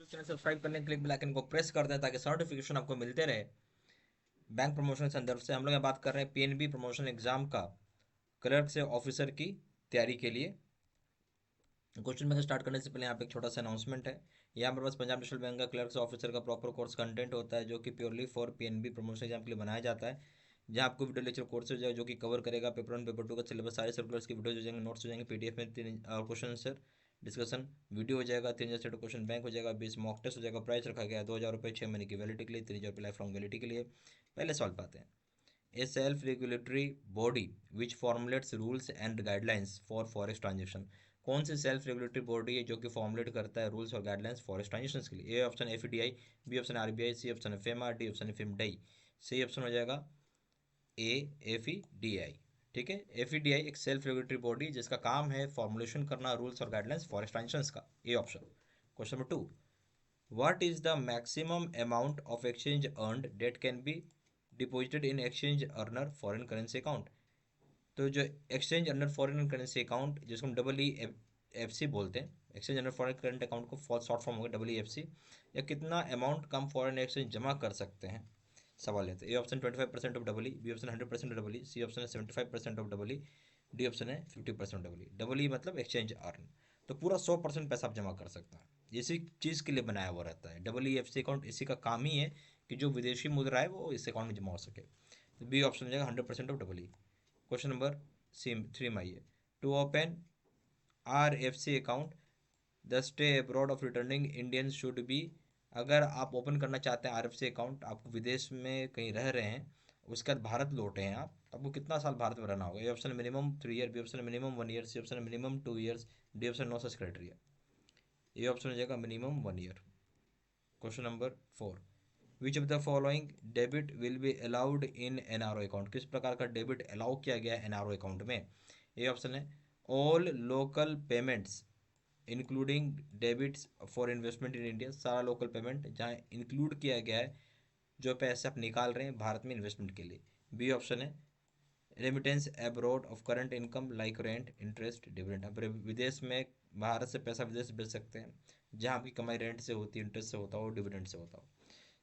YouTube channel subscribe करने के लिए बेल आइकन को प्रेस कर दें ताकि नोटिफिकेशन आपको मिलते रहे। बैंक प्रमोशन संदर्भ से हम लोग यहाँ बात कर रहे हैं पीएनबी प्रमोशन एग्जाम का क्लर्क से ऑफिसर की तैयारी के लिए। क्वेश्चन बैंक स्टार्ट करने से पहले यहाँ पे एक छोटा सा अनाउंसमेंट है। यहाँ पर बस पंजाब नेशनल बैंक का क्लर्क से ऑफिसर का प्रॉपर कोर्स कंटेंट होता है जो कि purely for PNB promotion exam के लिए बनाया जाता है। जहाँ आपको वीडियो लेक्चर कोर्स हो जाएगा जो कि कवर करेगा पेपर 1 पेपर 2 का सिलेबस, सारे सर्कुलर्स की वीडियो हो जाएंगे, नोट्स हो जाएंगे, पीडीएफ में तीन और क्वेश्चन आंसर डिस्कशन वीडियो हो जाएगा, 3,000 सेट क्वेश्चन बैंक हो जाएगा, 20 मॉक टेस्ट हो जाएगा। प्राइस रखा गया है 2,000 रुपये 6 महीने की वैलिडिटी के लिए, 3,000 रुपये लाइफ लॉन्ग वैलिडिटी के लिए। पहले सवाल पाते हैं। ए self regulatory body which formulates rules and guidelines for forex transaction. कौन सी सेल्फ रेगुलेटरी बॉडी है जो कि फॉर्मुलेट करता है रूल्स और गाइडलाइंस फॉरेक्स ट्रांजेक्शन के लिए? A option FDI, B option RBI, C option है फेमा, डी ऑप्शन है फिमडई। सही ऑप्शन हो जाएगा ए एफईडीआई। ठीक है, एफईडीआई एक सेल्फ रेगुलेटरी बॉडी जिसका काम है फॉर्मुलेशन करना रूल्स और गाइडलाइंस फॉरेक्स ट्रांजेक्शन का। A option. Question number 2, what is the maximum amount of exchange earned that can be deposited in exchange earner foreign currency account? तो जो exchange under foreign currency account जिसको हम double E F सी बोलते हैं, exchange under foreign current account को short form होगा double E F सी, या कितना अमाउंट कम फॉरेन एक्सचेंज जमा कर सकते हैं? सवाल है तो A option 25% of double E, B option 100% of double E, C option है 75% of double E, D option है 50% डबल ई। डबल ई मतलब एक्सचेंज अर्न, तो पूरा 100% पैसा आप जमा कर सकता है। इसी चीज़ के लिए बनाया हुआ रहता है double E F C account. इसी का काम ही है कि जो विदेशी मुद्रा है वो इस अकाउंट में जमा हो सके। तो बी ऑप्शन हो जाएगा 100% of double E. Question number 3 में आइए। To open R F C account the stay abroad of returning Indians should be. अगर आप ओपन करना चाहते हैं आर एफ सी अकाउंट, आप विदेश में कहीं रह रहे हैं, उसके बाद भारत लौटे हैं आप, तो आपको कितना साल भारत में रहना होगा? A option minimum 3 year, B option minimum 1 year, C option minimum 2 years, D option no such criteria. A option हो जाएगा minimum 1 year. Question number 4, which of the following debit will be allowed in NRO account. किस प्रकार का debit allow किया गया है NRO account में? A option है all local payments including debits for investment in India. सारा लोकल पेमेंट जहाँ इंक्लूड किया गया है जो पैसे आप निकाल रहे हैं भारत में इन्वेस्टमेंट के लिए। बी ऑप्शन है remittance abroad of current income like rent interest dividend. आप विदेश में भारत से पैसा विदेश भेज सकते हैं जहाँ आपकी कमाई रेंट से होती है, इंटरेस्ट से होता हो, डिविडेंड से होता हो।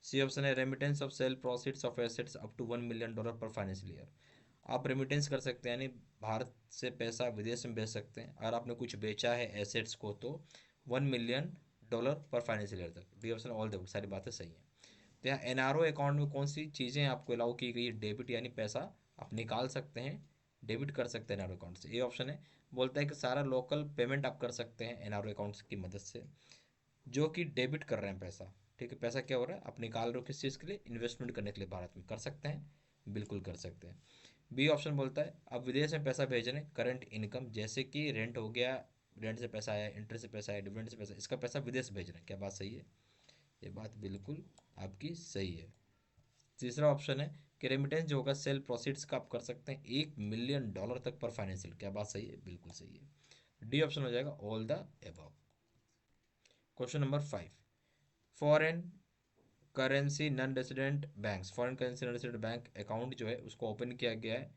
सी ऑप्शन है remittance of sale proceeds of assets up to $1 million पर फाइनेंशियल ईयर। आप रेमिटेंस कर सकते हैं, यानी भारत से पैसा विदेश में भेज सकते हैं अगर आपने कुछ बेचा है एसेट्स को, तो $1 million पर फाइनेंशियल ईयर तक। डी ऑप्शन ऑल द सारी बातें सही हैं। तो यहाँ एनआरओ अकाउंट में कौन सी चीज़ें आपको अलाउ की गई है? डेबिट यानी पैसा आप निकाल सकते हैं, डेबिट कर सकते हैं एनआरओ अकाउंट से। ए ऑप्शन है बोलता है कि सारा लोकल पेमेंट आप कर सकते हैं एनआरओ अकाउंट्स की मदद से जो कि डेबिट कर रहे हैं पैसा। ठीक है, पैसा क्या हो रहा है आप निकाल रहे हो किस चीज़ के लिए? इन्वेस्टमेंट करने के लिए भारत में। कर सकते हैं, बिल्कुल कर सकते हैं। बी ऑप्शन बोलता है अब विदेश में पैसा भेज रहे हैं, करंट इनकम जैसे कि रेंट हो गया, रेंट से पैसा आया, इंटरेस्ट से पैसा आया, डिविडेंड से पैसा, इसका पैसा विदेश भेज रहे हैं। क्या बात सही है? ये बात बिल्कुल आपकी सही है। तीसरा ऑप्शन है कि रेमिटेंस जो होगा सेल प्रोसीड्स का आप कर सकते हैं $1 million तक पर फाइनेंशियल। क्या बात सही है? बिल्कुल सही है। डी ऑप्शन हो जाएगा all the above. Question number 5, foreign currency non resident banks, foreign currency non resident bank account जो है उसको ओपन किया गया है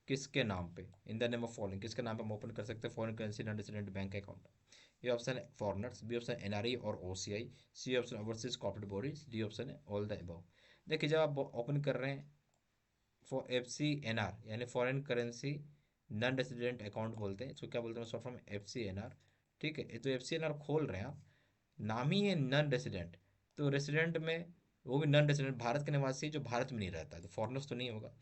किसके नाम पे? In the name of following, किसके नाम पे हम ओपन कर सकते हैं foreign currency non resident bank account? ये ऑप्शन है फॉरनर्स, बी ऑप्शन एनआरई और OCI, C option overseas corporate bodies, D option है ऑल द अबव। देखिए जब आप ओपन कर रहे हैं for F C N R यानी foreign currency non resident account बोलते हैं, इसको क्या बोलते हैं short form F C N R. ठीक है, ये तो एफ सी एन आर खोल रहे हैं आप, नाम ही है नॉन रेजिडेंट, तो रेजिडेंट में वो भी नॉन रेजिडेंट भारत के निवासी जो भारत में नहीं रहता है, तो फॉरनर्स तो नहीं होगा।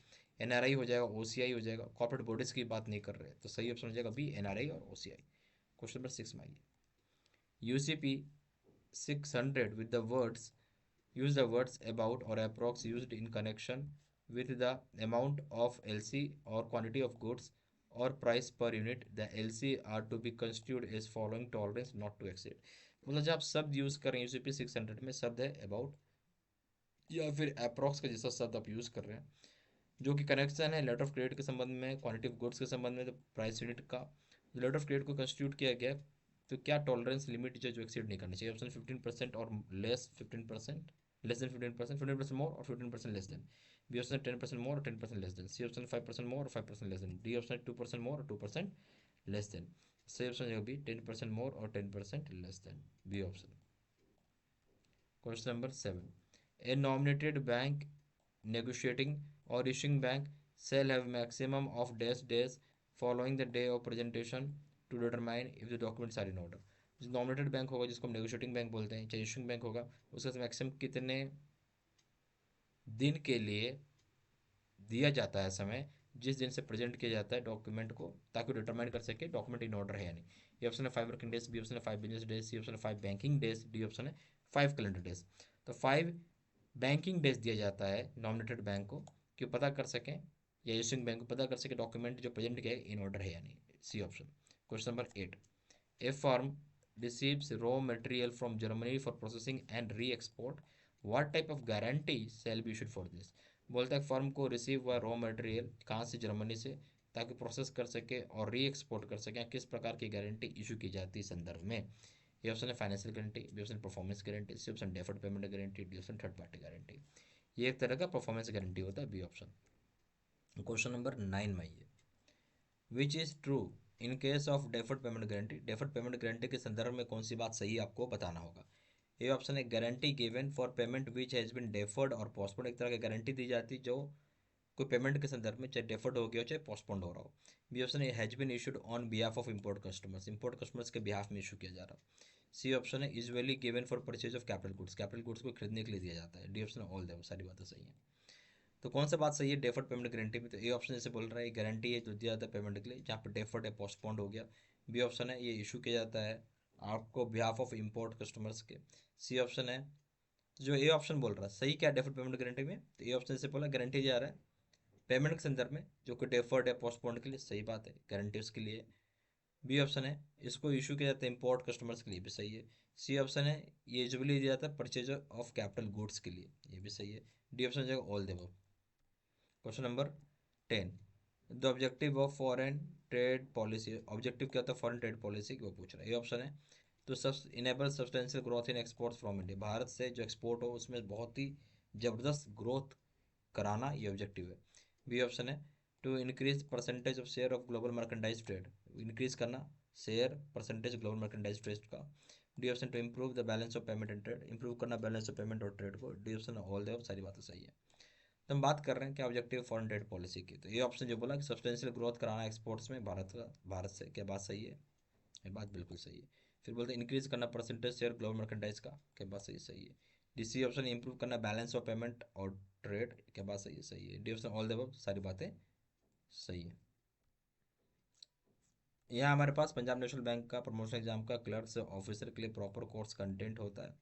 एनआरआई हो जाएगा, ओसीआई हो जाएगा, कॉर्पोरेट बॉडीज की बात नहीं कर रहे, तो सही ऑप्शन हो जाएगा बी एनआरआई और ओसीआई। क्वेश्चन नंबर 6 में आइए। UCP 600 with the words use the words about or approx used in connection with the amount of LC or quantity of goods or price per unit. The LC are to be constituted as following tolerance not to exceed। मतलब जब आप शब्द use कर रहे हैं UCP 600 में शब्द है अबाउट या फिर अप्रॉक्स का जैसा शब्द आप यूज कर रहे हैं जो कि कनेक्शन है लेटर ऑफ क्रेडिट के संबंध में, क्वांटिटी ऑफ गुड्स के संबंध में, तो प्राइस यूनिट का लेटर ऑफ क्रेडिट को कंस्टिट्यूट किया गया है, तो क्या टॉलरेंस लिमिट जो एक्सीड नहीं करनी चाहिए? ऑप्शन 15% और लेस 15%, लेस देन 15%, 15% मोर और 15% less than. B option 10% more और 10% लेस देन, सी ऑप्शन 5% मोर और 5% लेस देन, डी ऑप्शन 2% मोर और 2% लेस देन। सही ऑप्शन जो भी 10% मोर और 10% less than, B option. Question number 7, A nominated bank negotiating or issuing bank shall have maximum of days following the day of presentation to determine if the documents are in order। जो nominated bank होगा, जिसको हम negotiating bank बोलते हैं, चाहे issuing bank होगा, उसका maximum कितने दिन के लिए दिया जाता है समय, जिस दिन से प्रेजेंट किया जाता है डॉक्यूमेंट को, ताकि वो डिटरमाइन कर सके डॉक्यूमेंट इन ऑर्डर है या नहीं। ये ऑप्शन है 5 वर्किंग डेज, बी ऑप्शन है 5 बिजनेस डेज, सी ऑप्शन है 5 बैंकिंग डेज, डी ऑप्शन है 5 कैलेंडर डेज। तो 5 बैंकिंग डेज दिया जाता है नॉमिनेटेड बैंक को, कि पता कर सकें, या इशूइंग बैंक को पता कर सके डॉक्यूमेंट जो प्रेजेंट किया है इन ऑर्डर है या नहीं। C option. Question number 8, A firm receives raw material from Germany for processing and re-export, what type of guarantee shall be issued for this। बोलता है फर्म को रिसीव हुआ रॉ मटेरियल कहाँ से, जर्मनी से, ताकि प्रोसेस कर सके और री एक्सपोर्ट कर सके, किस प्रकार की गारंटी इशू की जाती है संदर्भ में। ये ऑप्शन है financial guarantee, B option performance guarantee, C option deferred payment guarantee, D option third party guarantee. ये एक तरह का परफॉर्मेंस गारंटी होता है, बी ऑप्शन। क्वेश्चन नंबर 9 में ये, which is true in case of deferred payment guarantee. Deferred payment guarantee के संदर्भ में कौन सी बात सही आपको बताना होगा। ये ऑप्शन है guarantee given for payment which has been deferred और पोस्टपोन्ड। एक तरह की गारंटी दी जाती है जो कोई पेमेंट के संदर्भ में चाहे डेफर्ड हो गया हो चाहे पोस्टपोन्ड हो रहा हो। बी ऑप्शन है has been issued on behalf of import customers. Import customers के बिहाफ में इशू किया जा रहा है। सी ऑप्शन है usually given for purchase of capital goods. Capital goods को खरीदने के लिए दिया जाता है। डी ऑप्शन है ऑल देव। सारी बातें सही हैं। तो कौन सा बात सही है डेफर्ड पेमेंट गारंटी में। तो ए ऑप्शन जैसे बोल रहा है गारंटी है जो दिया जाता है पेमेंट के लिए, जहाँ पर डेफर्ड है पोस्टपोन्ड हो गया। बी ऑप्शन है ये इशू किया जाता है आपको बिहाफ ऑफ इम्पोर्ट कस्टमर्स के। सी ऑप्शन है जो ए ऑप्शन बोल रहा है सही क्या डेफर्ड पेमेंट गारंटी में। तो ए ऑप्शन से बोला गारंटी जा रहा है पेमेंट के संदर्भ में जो कि डेफर्ड है पोस्टपोन्ड के लिए, सही बात है, गारंटी उसके लिए। बी ऑप्शन है इसको इशू किया जाता है इम्पोर्ट कस्टमर्स के लिए, भी सही है। सी ऑप्शन है ये यूजुअली दिया जाता है परचेज ऑफ कैपिटल गुड्स के लिए, ये भी सही है। डी ऑप्शन जो ऑल देव। Question number 10, the objective of foreign trade policy. Objective क्या होता है फॉरेन ट्रेड पॉलिसी, वो पूछ रहा है। ये ऑप्शन है तो सब enable substantial growth in exports from India. Bharat से जो एक्सपोर्ट हो उसमें बहुत ही ज़बरदस्त ग्रोथ कराना, ये ऑब्जेक्टिव है। बी ऑप्शन है to increase percentage of share of global merchandise trade. Increase करना share percentage global merchandise trade का। D option to improve the balance of payment and trade. Improve करना बैलेंस ऑफ पेमेंट और trade को। D option all देव। सारी बातें सही है। तो हम बात कर रहे हैं क्या ऑब्जेक्टिव फॉरेन ट्रेड पॉलिसी की। तो ये ऑप्शन जो बोला कि सब्सटेंशियल ग्रोथ कराना एक्सपोर्ट्स में भारत से, क्या बात सही है। ये बात बिल्कुल सही है। फिर बोलते हैं इंक्रीज करना परसेंटेज शेयर ग्लोबल मर्केंडाइज का, क्या बात सही है। डी सी ऑप्शन इंप्रूव करना बैलेंस ऑफ पेमेंट और ट्रेड, क्या बात सही है। D option all the above. सारी बातें सही है। यहाँ हमारे पास पंजाब नेशनल बैंक का प्रमोशन एग्जाम का क्लर्क से ऑफिसर के लिए प्रॉपर कोर्स कंटेंट होता है,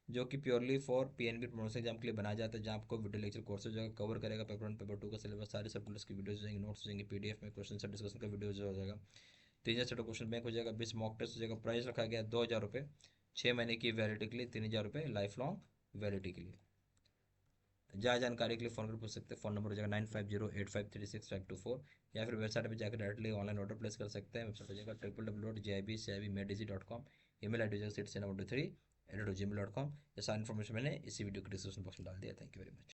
जो कि purely for PNB promotion exam के लिए बनाया जाता है, जहाँ आपको वीडियो लेक्चर कोर्सेज जो कवर करेगा पेपर 1 पेपर 2 का सिलेबस, सारे सब्जेक्ट्स की वीडियोज हो जाएंगे, नोट्स हो जाएंगे, पीडीएफ में क्वेश्चन से डिस्कशन का वीडियो हो जाएगा, 3,000 सेट क्वेश्चन बैंक हो जाएगा, 20 मॉक टेस्ट हो जाएगा। प्राइस रखा गया 2,000 रुपये 6 महीने की वैलिडिटी के लिए, 3,000 रुपये लाइफ लॉन्ग वैलिडिटी के लिए। ज़्यादा जानकारी के लिए फ़ोन कर पूछ सकते हैं। फ़ोन नंबर हो जाएगा 9508536524, या फिर वेबसाइट पर जाकर डायरेक्टली ऑनलाइन ऑर्डर प्लेस कर सकते हैं। वेबसाइट हो जाएगा www.jibcivmedc.com। ईमेल आई डी हो जाएगा citizen3@gmail.com। ये सारी इन्फॉर्मेशन मैंने इसी वीडियो के डिस्क्रिप्शन बॉक्स में डाल दिया। Thank you very much.